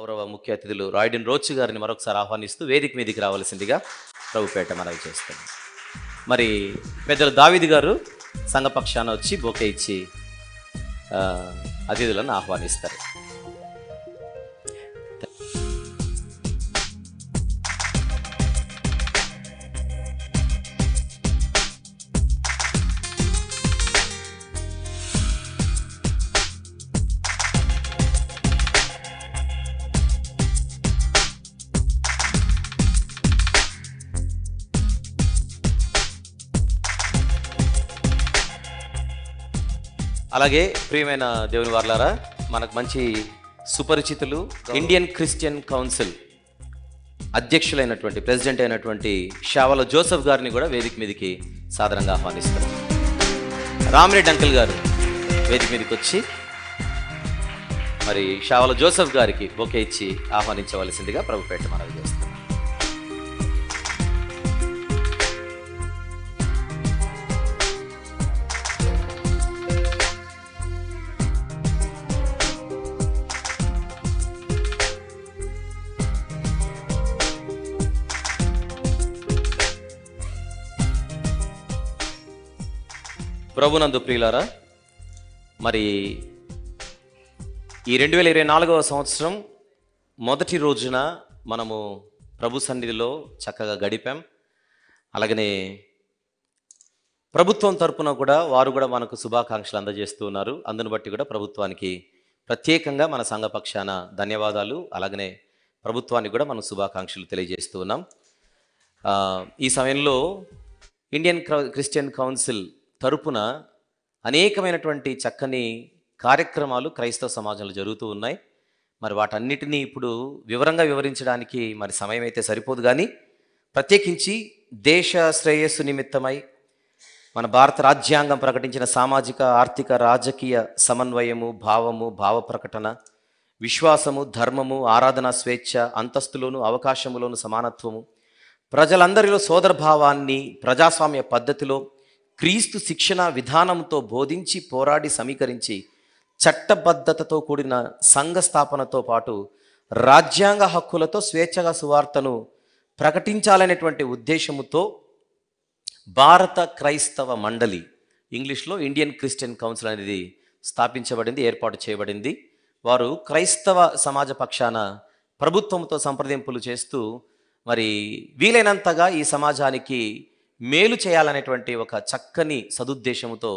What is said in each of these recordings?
గౌరవ ముఖ్య అతిథులు రాయిడిన్ రోచ్ గారిని మరొకసారి ఆహ్వానిస్తూ వేదిక మీదకి రావాల్సిందిగా ప్రభుపేట మనవి చేస్తాను. మరి పెద్దలు దావీదు గారు సంఘపక్షాన వచ్చి బొకే ఇచ్చి అతిథులను ఆహ్వానిస్తారు. అలాగే ప్రియమైన దేవుని వారలారా, మనకు మంచి సుపరిచితులు ఇండియన్ క్రిస్టియన్ కౌన్సిల్ అధ్యక్షులైనటువంటి ప్రెసిడెంట్ అయినటువంటి షావల జోసెఫ్ గారిని కూడా వేదిక మీదకి సాదరంగా ఆహ్వానిస్తారు. రామిరెడ్డి అంకుల్ గారు వేదిక మీదకి వచ్చి మరి షావల జోసెఫ్ గారికి బొకే ఇచ్చి ఆహ్వానించవలసిందిగా ప్రభుపేట మనవి చేస్తారు. ప్రభునందు ప్రియులారా, మరి ఈ 2024వ సంవత్సరం మొదటి రోజున మనము ప్రభు సన్నిధిలో చక్కగా గడిపాం. అలాగనే ప్రభుత్వం తరపున కూడా వారు కూడా మనకు శుభాకాంక్షలు అందజేస్తూ ఉన్నారు. అందును బట్టి కూడా ప్రభుత్వానికి ప్రత్యేకంగా మన సంఘపక్షాన ధన్యవాదాలు, అలాగనే ప్రభుత్వానికి కూడా మనం శుభాకాంక్షలు తెలియజేస్తూ ఉన్నాం. ఈ సమయంలో ఇండియన్ క్రిస్టియన్ కౌన్సిల్ తరపున అనేకమైనటువంటి చక్కని కార్యక్రమాలు క్రైస్తవ సమాజంలో జరుగుతూ ఉన్నాయి. మరి వాటన్నిటినీ ఇప్పుడు వివరంగా వివరించడానికి మరి సమయం అయితే సరిపోదు, కానీ ప్రత్యేకించి దేశ శ్రేయస్సు నిమిత్తమై మన భారత రాజ్యాంగం ప్రకటించిన సామాజిక, ఆర్థిక, రాజకీయ సమన్వయము, భావ ప్రకటన, విశ్వాసము, ధర్మము, ఆరాధన స్వేచ్ఛ, అంతస్తులోను అవకాశములోను సమానత్వము, ప్రజలందరిలో సోదరభావాన్ని ప్రజాస్వామ్య పద్ధతిలో క్రీస్తు శిక్షణ విధానంతో బోధించి పోరాడి సమీకరించి చట్టబద్ధతతో కూడిన సంఘ స్థాపనతో పాటు రాజ్యాంగ హక్కులతో స్వేచ్ఛగా సువార్తను ప్రకటించాలనేటువంటి ఉద్దేశముతో భారత క్రైస్తవ మండలి, ఇంగ్లీష్లో ఇండియన్ క్రిస్టియన్ కౌన్సిల్ అనేది స్థాపించబడింది, ఏర్పాటు చేయబడింది. వారు క్రైస్తవ సమాజ పక్షాన ప్రభుత్వంతో సంప్రదింపులు చేస్తూ మరి వీలైనంతగా ఈ సమాజానికి మేలు చేయాలనేటువంటి ఒక చక్కని సదుద్దేశంతో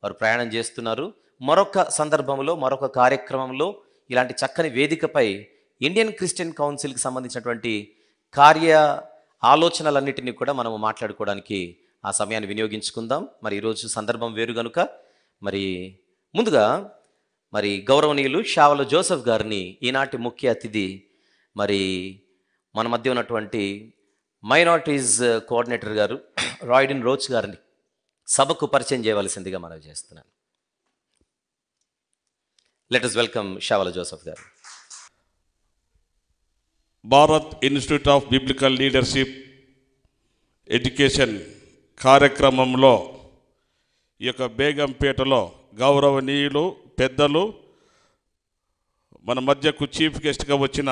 వారు ప్రయాణం చేస్తున్నారు. మరొక సందర్భంలో, మరొక కార్యక్రమంలో ఇలాంటి చక్కని వేదికపై ఇండియన్ క్రిస్టియన్ కౌన్సిల్కి సంబంధించినటువంటి కార్య ఆలోచనలన్నిటినీ కూడా మనము మాట్లాడుకోవడానికి ఆ సమయాన్ని వినియోగించుకుందాం. మరి ఈరోజు సందర్భం వేరు కనుక మరి ముందుగా మరి గౌరవనీయులు షావల జోసెఫ్ గారిని, ఈనాటి ముఖ్య అతిథి, మరి మన మధ్య ఉన్నటువంటి మైనారిటీస్ కోఆర్డినేటర్ గారు రాయిడిన్ రోచ్ గారిని సభకు పరిచయం చేయవలసిందిగా మనవి చేస్తున్నాను. లెట్ us వెల్కమ్ షావల జోసెఫ్ గారు. Bharat institute of biblical leadership education కార్యక్రమంలో ఈ యొక్క బేగంపేటలో గౌరవనీయులు పెద్దలు మన మధ్యకు చీఫ్ గెస్ట్గా వచ్చిన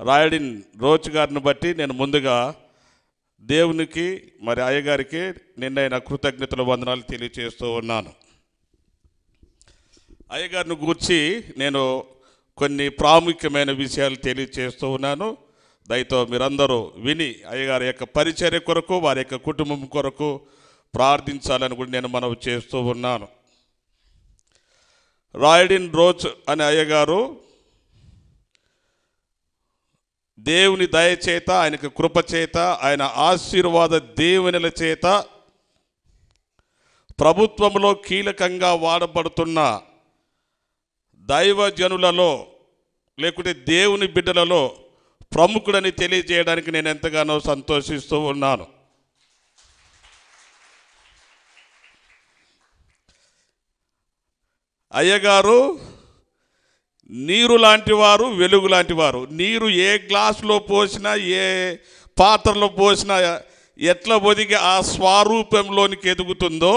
రాయిడిన్ రోచ్ గారిని బట్టి నేను ముందుగా దేవునికి మరి అయ్యగారికి నిన్నైన కృతజ్ఞతల వందనాలు తెలియజేస్తూ ఉన్నాను. అయ్యగారిని గూర్చి నేను కొన్ని ప్రాముఖ్యమైన విషయాలు తెలియజేస్తూ ఉన్నాను. దయతో మీరందరూ విని అయ్యగారి యొక్క పరిచర్య కొరకు, వారి యొక్క కుటుంబం కొరకు ప్రార్థించాలని కూడా నేను మనవి చేస్తూ ఉన్నాను. రాయిడిన్ రోచ్ అనే అయ్యగారు దేవుని దయచేత, ఆయనకు కృపచేత, ఆయన ఆశీర్వాద దేవునిల చేత ప్రభుత్వంలో కీలకంగా వాడబడుతున్న దైవజనులలో లేకుంటే దేవుని బిడ్డలలో ప్రముఖుడని తెలియజేయడానికి నేను ఎంతగానో సంతోషిస్తూ ఉన్నాను. అయ్యగారు నీరు లాంటి వారు, వెలుగు లాంటి వారు. నీరు ఏ గ్లాసులో పోసినా, ఏ పాత్రలో పోసినా ఎట్లా ఒదిగి ఆ స్వరూపంలోనికి ఎదుగుతుందో,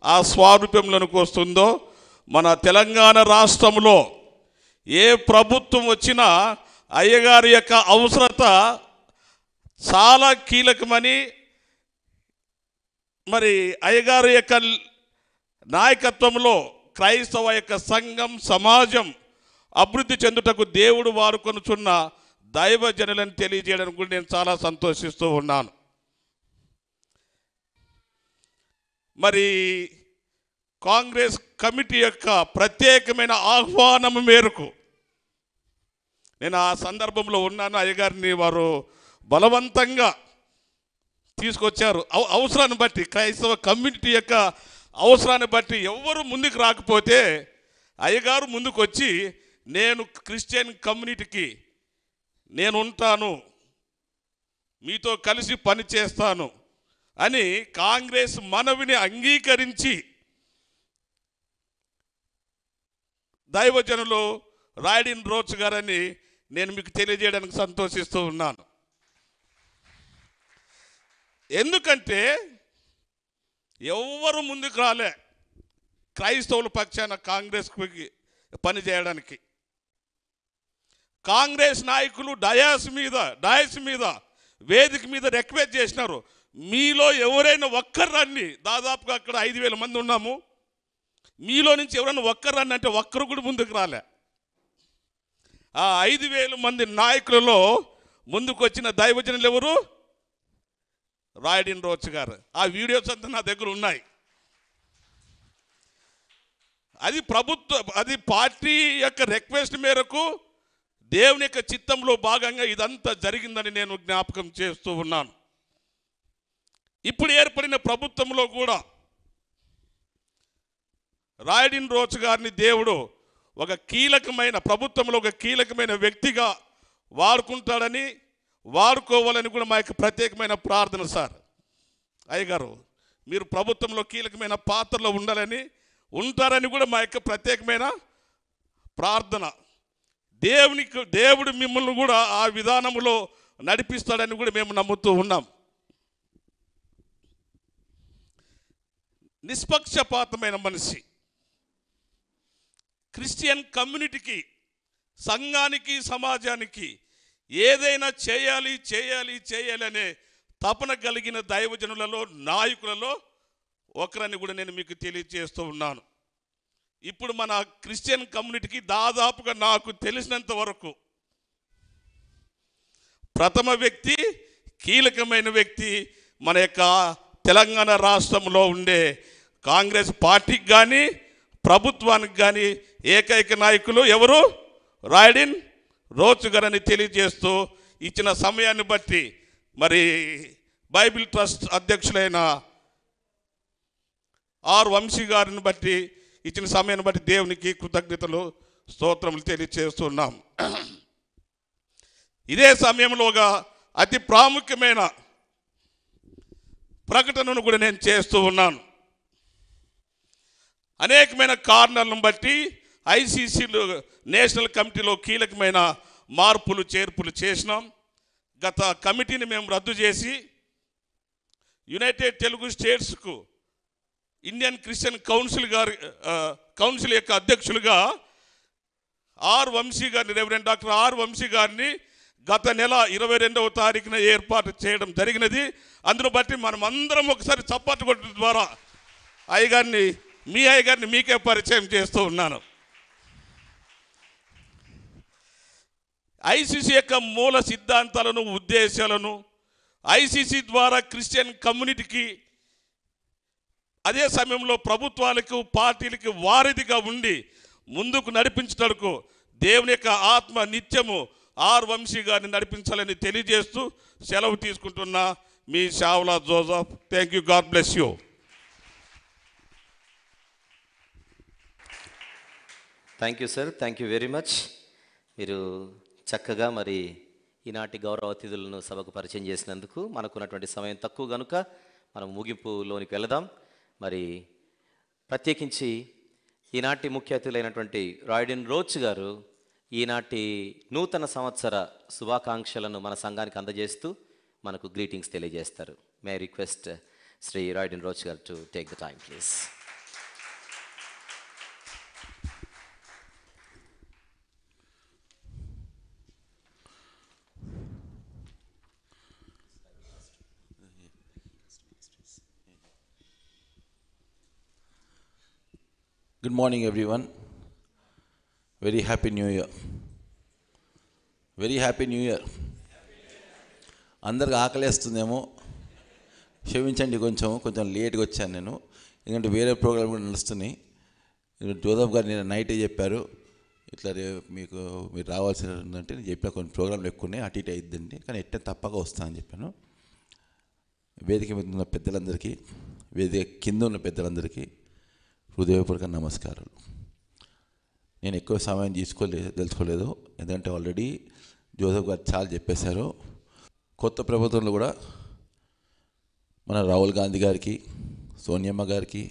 ఆ స్వరూపంలోనికి వస్తుందో, మన తెలంగాణ రాష్ట్రంలో ఏ ప్రభుత్వం వచ్చినా అయ్యగారి యొక్క అవసరత చాలా కీలకమని, మరి అయ్యగారి యొక్క నాయకత్వంలో క్రైస్తవ యొక్క సంఘం సమాజం అభివృద్ధి చెందుటకు దేవుడు వాడుకొనుచున్న దైవజనులను తెలియజేయడానికి కూడా నేను చాలా సంతోషిస్తూ ఉన్నాను. మరి కాంగ్రెస్ కమిటీ యొక్క ప్రత్యేకమైన ఆహ్వానం మేరకు నేను ఆ సందర్భంలో ఉన్నాను. అయ్యగారిని వారు బలవంతంగా తీసుకొచ్చారు. అవసరాన్ని బట్టి, క్రైస్తవ కమ్యూనిటీ యొక్క అవసరాన్ని బట్టి ఎవరు ముందుకు రాకపోతే అయ్యగారు ముందుకు వచ్చి, నేను క్రిస్టియన్ కమ్యూనిటీకి నేను ఉంటాను, మీతో కలిసి పని చేస్తాను అని కాంగ్రెస్ మనవిని అంగీకరించి దైవజనులు రాయడిన్ రోచ్ గారని నేను మీకు తెలియజేయడానికి సంతోషిస్తూ ఉన్నాను. ఎందుకంటే ఎవరు ముందుకు రాలే క్రైస్తవుల పక్షాన కాంగ్రెస్కి పని చేయడానికి. కాంగ్రెస్ నాయకులు డయాస్ మీద వేదిక మీద రిక్వెస్ట్ చేసినారు, మీలో ఎవరైనా ఒక్కరు రండి. దాదాపుగా అక్కడ 5,000 మంది ఉన్నాము, మీలో నుంచి ఎవరైనా ఒక్కరు రండి అంటే ఒక్కరు కూడా ముందుకు రాలే. ఆ 5,000 మంది నాయకులలో ముందుకు వచ్చిన దైవజనులు ఎవరు? రాయడిన్ రోచ్ గారు. ఆ వీడియోస్ అంతా నా దగ్గర ఉన్నాయి. అది పార్టీ యొక్క రిక్వెస్ట్ మేరకు దేవుని యొక్క చిత్తంలో భాగంగా ఇదంతా జరిగిందని నేను జ్ఞాపకం చేస్తూ ఉన్నాను. ఇప్పుడు ఏర్పడిన ప్రభుత్వంలో కూడా రాయడిన్ రోచ్ గారిని దేవుడు ప్రభుత్వంలో ఒక కీలకమైన వ్యక్తిగా వాడుకుంటాడని, వాడుకోవాలని కూడా మా యొక్క ప్రత్యేకమైన ప్రార్థన. సార్ అయ్యగారు, మీరు ప్రభుత్వంలో కీలకమైన పాత్రలో ఉంటారని కూడా మా యొక్క ప్రత్యేకమైన ప్రార్థన. దేవుడు మిమ్మల్ని కూడా ఆ విధానంలో నడిపిస్తాడని కూడా మేము నమ్ముతూ ఉన్నాం. నిష్పక్షపాతమైన మనిషి, క్రిస్టియన్ కమ్యూనిటీకి, సంఘానికి, సమాజానికి ఏదైనా చేయాలి అనే తపన కలిగిన దైవజనులలో, నాయకులలో ఒకరని కూడా నేను మీకు తెలియజేస్తూ ఉన్నాను. ఇప్పుడు మన క్రిస్టియన్ కమ్యూనిటీకి దాదాపుగా నాకు తెలిసినంత వరకు ప్రథమ వ్యక్తి, కీలకమైన వ్యక్తి మన యొక్క తెలంగాణ రాష్ట్రంలో ఉండే కాంగ్రెస్ పార్టీకి కానీ ప్రభుత్వానికి కానీ ఏకైక నాయకులు ఎవరు? రాయడిన్ రోచ్ గారని తెలియజేస్తూ, ఇచ్చిన సమయాన్ని బట్టి మరి బైబిల్ ట్రస్ట్ అధ్యక్షులైన ఆర్ వంశీ గారిని బట్టి ఇచ్చిన సమయాన్ని బట్టి దేవునికి కృతజ్ఞతలు, స్తోత్రములు తెలియజేస్తున్నాం. ఇదే సమయంలో ఒక అతి ప్రాముఖ్యమైన ప్రకటనను కూడా నేను చేస్తూ ఉన్నాను. అనేకమైన కారణాలను బట్టి ఐసీసీలో, నేషనల్ కమిటీలో కీలకమైన మార్పులు చేర్పులు చేసినాం. గత కమిటీని మేము రద్దు చేసి యునైటెడ్ తెలుగు స్టేట్స్కు ఇండియన్ క్రిస్టియన్ కౌన్సిల్ యొక్క అధ్యక్షులుగా ఆర్ వంశీ గారిని, రెవరెండ్ డాక్టర్ ఆర్ వంశీ గారిని గత నెల 22వ తారీఖున ఏర్పాటు చేయడం జరిగినది. అందును బట్టి మనం అందరం ఒకసారి చప్పట్లు కొట్టడం ద్వారా మీ అయ్యగారిని మీకే పరిచయం చేస్తూ ఉన్నాను. ఐసీసీ యొక్క మూల సిద్ధాంతాలను, ఉద్దేశాలను ఐసీసీ ద్వారా క్రిస్టియన్ కమ్యూనిటీకి, అదే సమయంలో ప్రభుత్వాలకు, పార్టీలకి వారధిగా ఉండి ముందుకు నడిపించడానికి దేవుని యొక్క ఆత్మ నిత్యము ఆర్ వంశీ గారిని నడిపించాలని తెలియజేస్తూ సెలవు తీసుకుంటున్నా. మీ Shavula Joseph. Thank you. God bless you. Thank you sir. Thank you very much. మీరు చక్కగా మరి ఈనాటి గౌరవ అతిథులను సభకు పరిచయం చేసినందుకు. మనకున్నటువంటి సమయం తక్కువ కనుక మనం ముగింపులోనికి వెళదాం. మరి ప్రత్యేకించి ఈనాటి ముఖ్య అతిథులైనటువంటి రాయడిన్ రోచ్ గారు ఈనాటి నూతన సంవత్సర శుభాకాంక్షలను మన సంఘానికి అందజేస్తూ మనకు గ్రీటింగ్స్ తెలియజేస్తారు. May I request Shri Rayadin Roach garu to take the time please. Good morning, everyone. Very happy New Year. Very happy New Year. అందరికి ఆకలేస్తుందేమో క్షమించండి, కొంచెం లేట్గా వచ్చాను నేను, ఎందుకంటే వేరే ప్రోగ్రామ్ కూడా నడుస్తున్నాయి. జోసఫ్ గారు నేను నైటే చెప్పారు, ఇట్లా మీరు రావాల్సిన ఉందంటే నేను చెప్పిన కొన్ని ప్రోగ్రాంలు ఎక్కువ ఉన్నాయి, అటు ఇటు అయిద్దండి, కానీ ఎట్లా తప్పక వస్తానని చెప్పాను. వేదిక మీద ఉన్న పెద్దలందరికీ, వేదిక కింద ఉన్న పెద్దలందరికీ హృదయపూర్వక నమస్కారాలు. నేను ఎక్కువ సమయం తెలుసుకోలేదు, ఎందుకంటే ఆల్రెడీ జోసఫ్ గారు చాలా చెప్పేశారు. కొత్త ప్రభుత్వంలో కూడా మన రాహుల్ గాంధీ గారికి, సోనియమ్మ గారికి,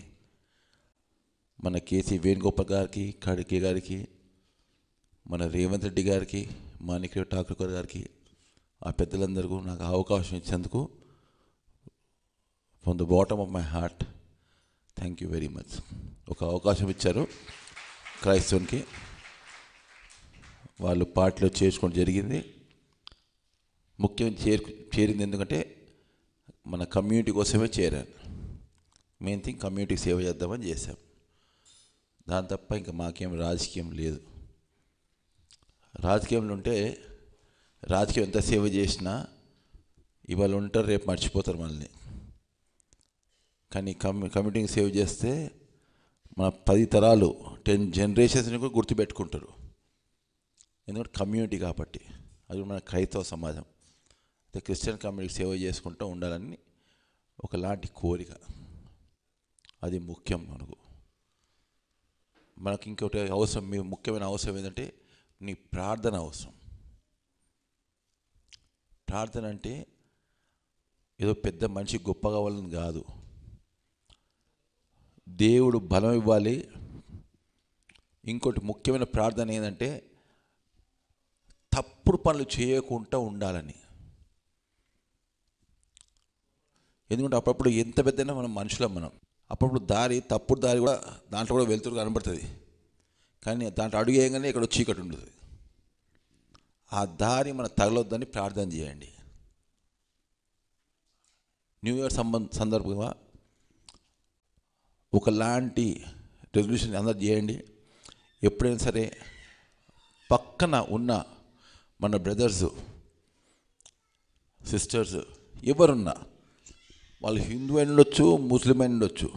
మన కేసీ వేణుగోపాల్ గారికి, ఖడ్గే గారికి, మన రేవంత్ రెడ్డి గారికి, మాణిక్రావు ఠాకూర్ గారికి, ఆ పెద్దలందరికీ నాకు అవకాశం ఇచ్చేందుకు from the bottom of my heart thank you very much. ఒక అవకాశం ఇచ్చారు క్రైస్తవునికి, వాళ్ళు పార్టీలో చేర్చుకోవడం జరిగింది. ముఖ్యంగా చేరింది ఎందుకంటే మన కమ్యూనిటీ కోసమే చేరాను. మెయిన్ థింగ్ కమ్యూనిటీకి సేవ చేద్దామని చేశాం. దాని తప్ప ఇంకా మాకేం రాజకీయం లేదు. రాజకీయంలో ఉంటే రాజకీయం ఎంత సేవ చేసినా ఇవాళ ఉంటారు, రేపు మర్చిపోతారు మనల్ని. కానీ కమ్యూనిటీకి సేవ చేస్తే మన 10 తరాలు 10 జనరేషన్స్ని కూడా గుర్తుపెట్టుకుంటారు. ఎందుకంటే కమ్యూనిటీ కాబట్టి. అది మన క్రైస్తవ సమాజం, క్రిస్టియన్ కమ్యూనిటీ సేవ చేసుకుంటూ ఉండాలని ఒకలాంటి కోరిక. అది ముఖ్యం మనకు ఇంకొకటి అవసరం, మీ ముఖ్యమైన అవసరం ఏంటంటే నీ ప్రార్థన అవసరం. ప్రార్థన అంటే ఏదో పెద్ద మనిషి గొప్ప కావాలని కాదు, దేవుడు బలం ఇవ్వాలి. ఇంకోటి ముఖ్యమైన ప్రార్థన ఏంటంటే తప్పుడు పనులు చేయకుండా ఉండాలని. ఎందుకంటే అప్పుడప్పుడు ఎంత పెద్దైనా మనం మనుషులం, అప్పుడప్పుడు తప్పుడు దారి కూడా దాంట్లో కూడా వెలుతురు కనబడుతుంది, కానీ దాంట్లో అడుగు వేయగానే ఇక్కడ చీకటి ఉంటుంది. ఆ దారి మన తగలొద్దని ప్రార్థన చేయండి. న్యూ ఇయర్ సందర్భంగా ఒకలాంటి రెజల్యూషన్ అందరు చేయండి. ఎప్పుడైనా సరే పక్కన ఉన్న మన బ్రదర్స్ సిస్టర్స్ ఎవరున్నా, వాళ్ళు హిందూ అయిన ఉండొచ్చు, ముస్లిం అయిన ఉండొచ్చు,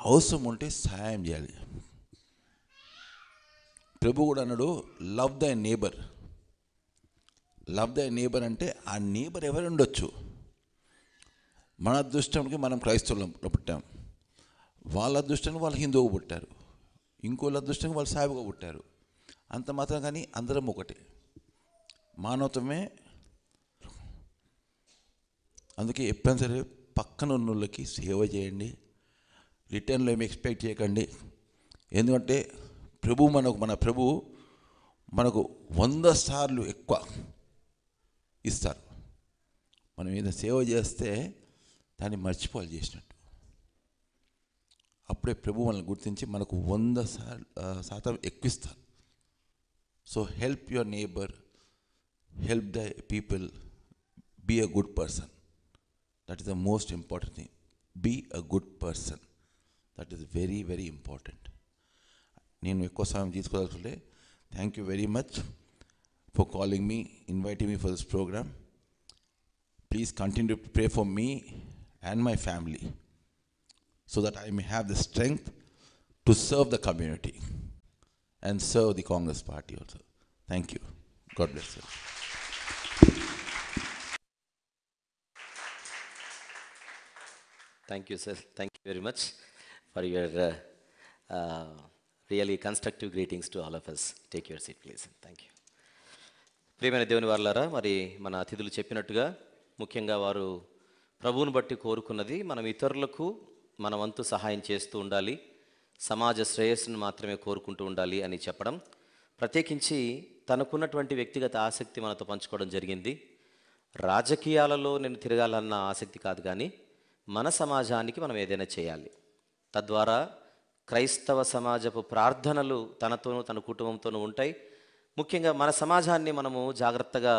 అవసరం ఉంటే సహాయం చేయాలి. ప్రభు కూడా అన్నాడు, లవ్ దై నేబర్. లవ్ దై నేబర్ అంటే ఆ నేబర్ ఎవరు ఉండొచ్చు. మన అదృష్టానికి మనం క్రైస్తవులు పుట్టాం, వాళ్ళ అదృష్టానికి వాళ్ళు హిందువుగా పుట్టారు, ఇంకోళ్ళ అదృష్టానికి వాళ్ళు సాయిబుగా పుట్టారు. అంత మాత్రం కానీ అందరం ఒకటే, మానవత్వమే. అందుకే ఎప్పుడైనా సరే పక్కన ఉన్న వాళ్ళకి సేవ చేయండి. రిటర్న్లో ఏమి ఎక్స్పెక్ట్ చేయకండి. ఎందుకంటే మన ప్రభు మనకు 100 సార్లు ఎక్కువ ఇస్తారు. మనం ఏదైనా సేవ చేస్తే దాన్ని మర్చిపోవాలి చేసినట్టు. అప్పుడే ప్రభు మనల్ని గుర్తించి మనకు 100% ఎక్కువ ఇస్తారు. So help your neighbour, help the people, be a good person. That is the most important thing. Be a good person. That is very, very important. నేను ఎక్కువ సమయం తీసుకోవాల్సిందే. Thank you very much for calling me, inviting me for this programme. Please continue to pray for me and my family so that I may have the strength to serve the community and serve the Congress party also. Thank you. God bless you. Thank you, sir. Thank you very much for your really constructive greetings to all of us. Take your seat, please. Thank you. ప్రియమైన దేవుని వారలారా, మరి మన అతిథులు చెప్పినట్టుగా ముఖ్యంగా వారు ప్రభువును బట్టి కోరుకున్నది మనం ఇతరులకు మన వంతు సహాయం చేస్తూ ఉండాలి, సమాజ శ్రేయస్సును మాత్రమే కోరుకుంటూ ఉండాలి అని చెప్పడం, ప్రత్యేకించి తనకున్నటువంటి వ్యక్తిగత ఆసక్తి మనతో పంచుకోవడం జరిగింది. రాజకీయాలలో నేను తిరగాలన్న ఆసక్తి కాదు, కానీ మన సమాజానికి మనం ఏదైనా చేయాలి. తద్వారా క్రైస్తవ సమాజపు ప్రార్థనలు తనతోనూ తన కుటుంబంతోనూ ఉంటాయి. ముఖ్యంగా మన సమాజాన్ని మనము జాగ్రత్తగా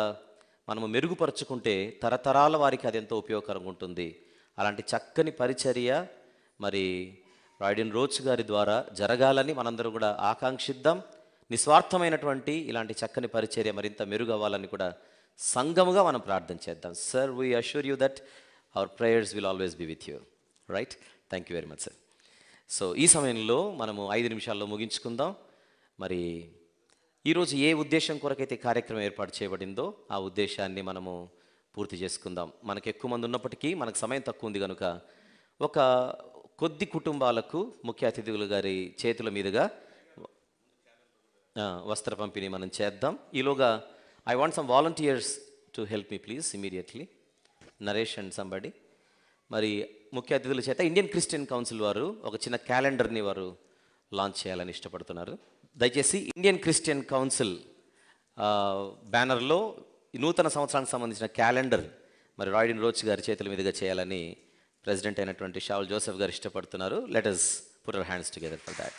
మెరుగుపరుచుకుంటే తరతరాల వారికి అది ఎంతో ఉపయోగకరంగా ఉంటుంది. అలాంటి చక్కని పరిచర్య మరి రాయుడిన్ రోచ్ గారి ద్వారా జరగాలని మనందరం కూడా ఆకాంక్షిద్దాం. నిస్వార్థమైనటువంటి ఇలాంటి చక్కని పరిచర్య మరింత మెరుగవ్వాలని కూడా సంఘముగా మనం ప్రార్థన చేద్దాం. Sir, we assure you that our prayers will always be with you. Right? Thank you very much sir. So ఈ సమయంలో మనము 5 నిమిషాల్లో ముగించుకుందాం. మరి ఈరోజు ఏ ఉద్దేశం కొరకైతే కార్యక్రమం ఏర్పాటు చేయబడిందో ఆ ఉద్దేశాన్ని మనము పూర్తి చేసుకుందాం. మనకు ఎక్కువ మంది ఉన్నప్పటికీ మనకు సమయం తక్కువ ఉంది కనుక ఒక కొద్ది కుటుంబాలకు ముఖ్య అతిథులు గారి చేతుల మీదుగా వస్త్ర పంపిణీ మనం చేద్దాం. ఈలోగా I want some volunteers to help me please immediately. Naresh and somebody. మరి ముఖ్య అతిథుల చేత ఇండియన్ క్రిస్టియన్ కౌన్సిల్ వారు ఒక చిన్న క్యాలెండర్ని వారు లాంచ్ చేయాలని ఇష్టపడుతున్నారు. దయచేసి ఇండియన్ క్రిస్టియన్ కౌన్సిల్ బ్యానర్లో నూతన సంవత్సరానికి సంబంధించిన క్యాలెండర్ మరి రాయుడిన్ రోచ్ గారి చేతుల మీదుగా చేయాలని ప్రెసిడెంట్ అయినటువంటి షావుల్ జోసెఫ్ గారు ఇష్టపడుతున్నారు. Let us put our hands together for that.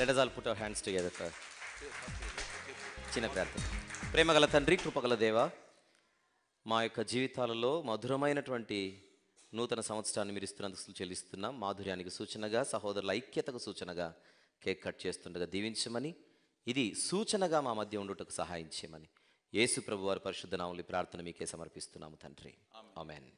Let us all put our hands together for చిన్న ప్రార్థన. ప్రేమగల తండ్రి, కృపగల దేవ, మా యొక్క జీవితాలలో మధురమైనటువంటి నూతన సంవత్సరాన్ని మీరు ఇస్తున్నందుకు చెల్లిస్తున్నాం. మాధుర్యానికి సూచనగా, సహోదరుల ఐక్యతకు సూచనగా కేక్ కట్ చేస్తుండగా దీవించమని, ఇది సూచనగా మా మధ్య ఉండుటకు సహాయం చేయమని యేసు ప్రభు వారి పరిశుద్ధ నామములో ప్రార్థన మీకే సమర్పిస్తున్నాము తండ్రి. ఆమేన్.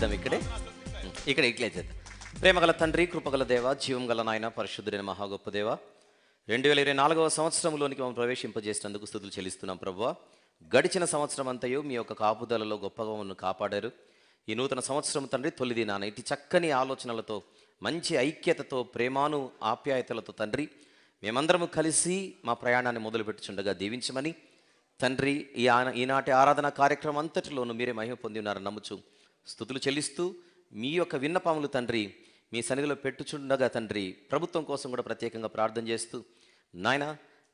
చేద్దాం ఇక్కడే. ఇక్కడ ఇట్లే చేద్దాం. ప్రేమగల తండ్రి, కృపగల దేవ, జీవం గల నాయన, పరిశుద్ధుడైన మహా గొప్ప దేవ, 2024వ సంవత్సరంలోనికి మమ్మల్ని ప్రవేశింపజేసినందుకు స్తుతులు చెల్లిస్తున్నాం ప్రభువా. గడిచిన సంవత్సరం అంతయు మీ యొక్క కాపుదలలో గొప్పగా మమ్మల్ని కాపాడారు. ఈ నూతన సంవత్సరం తండ్రి తొలి దినాన ఇటు చక్కని ఆలోచనలతో, మంచి ఐక్యతతో, ప్రేమాను ఆప్యాయతలతో తండ్రి మేమందరము కలిసి మా ప్రయాణాన్ని మొదలుపెట్టుచుండగా దీవించమని తండ్రి, ఈనాటి ఆరాధన కార్యక్రమం అంతటిలోనూ మీరే మహిమ పొంది ఉన్నారని నమ్ముచు స్తుతులు చెల్లిస్తూ మీ యొక్క విన్నపములు తండ్రి మీ సన్నిధిలో పెట్టుచుండగా తండ్రి ప్రభుత్వం కోసం కూడా ప్రత్యేకంగా ప్రార్థన చేస్తూ నాయన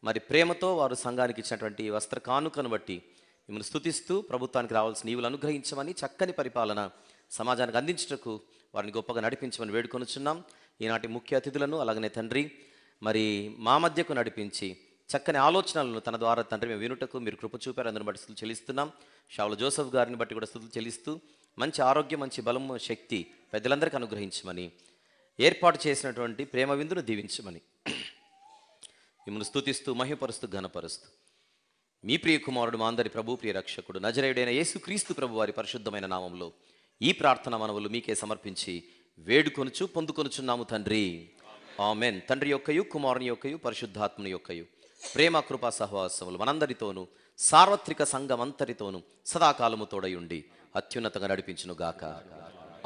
మరి ప్రేమతో వారు సంఘానికి ఇచ్చినటువంటి వస్త్ర కానుకను బట్టి మిమ్మల్ని స్తుతిస్తూ ప్రభుత్వానికి రావాల్సిన ఈవులు అనుగ్రహించమని, చక్కని పరిపాలన సమాజానికి అందించుటకు వారిని గొప్పగా నడిపించమని వేడుకొనుచున్నాం. ఈనాటి ముఖ్య అతిథులను అలాగనే తండ్రి మరి మా మధ్యకు నడిపించి చక్కని ఆలోచనలను తన ద్వారా తండ్రి మేము వినుటకు మీరు కృప చూపారు. అందరిని బట్టి స్తుతులు చెల్లిస్తున్నాం. షావుల జోసెఫ్ గారిని బట్టి కూడా స్తుతులు చెల్లిస్తూ మంచి ఆరోగ్యం, మంచి బలము, శక్తి పెద్దలందరికీ అనుగ్రహించమని, ఏర్పాటు చేసినటువంటి ప్రేమ విందును దీవించమని మిమ్మల్ని స్తుతిస్తూ మహిమపరుస్తూ ఘనపరుస్తూ మీ ప్రియ కుమారుడు, మా అందరి ప్రభు, ప్రియ రక్షకుడు, నజరేయుడైన యేసుక్రీస్తు ప్రభు వారి పరిశుద్ధమైన నామంలో ఈ ప్రార్థన మనవులు మీకే సమర్పించి వేడుకొనుచు పొందుకొనుచున్నాము తండ్రి. ఆమెన్. తండ్రి యొక్కయు, కుమారుని యొక్కయు, పరిశుద్ధాత్మని యొక్కయు ప్రేమ, కృపా సహవాసములు మనందరితోనూ, సార్వత్రిక సంఘం అంతటితోనూ సదాకాలము తోడయుండి అత్యున్నతంగా నడిపించును గాక.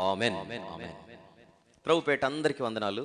ఆమెన్. ప్రభుపేట అందరికీ వందనాలు.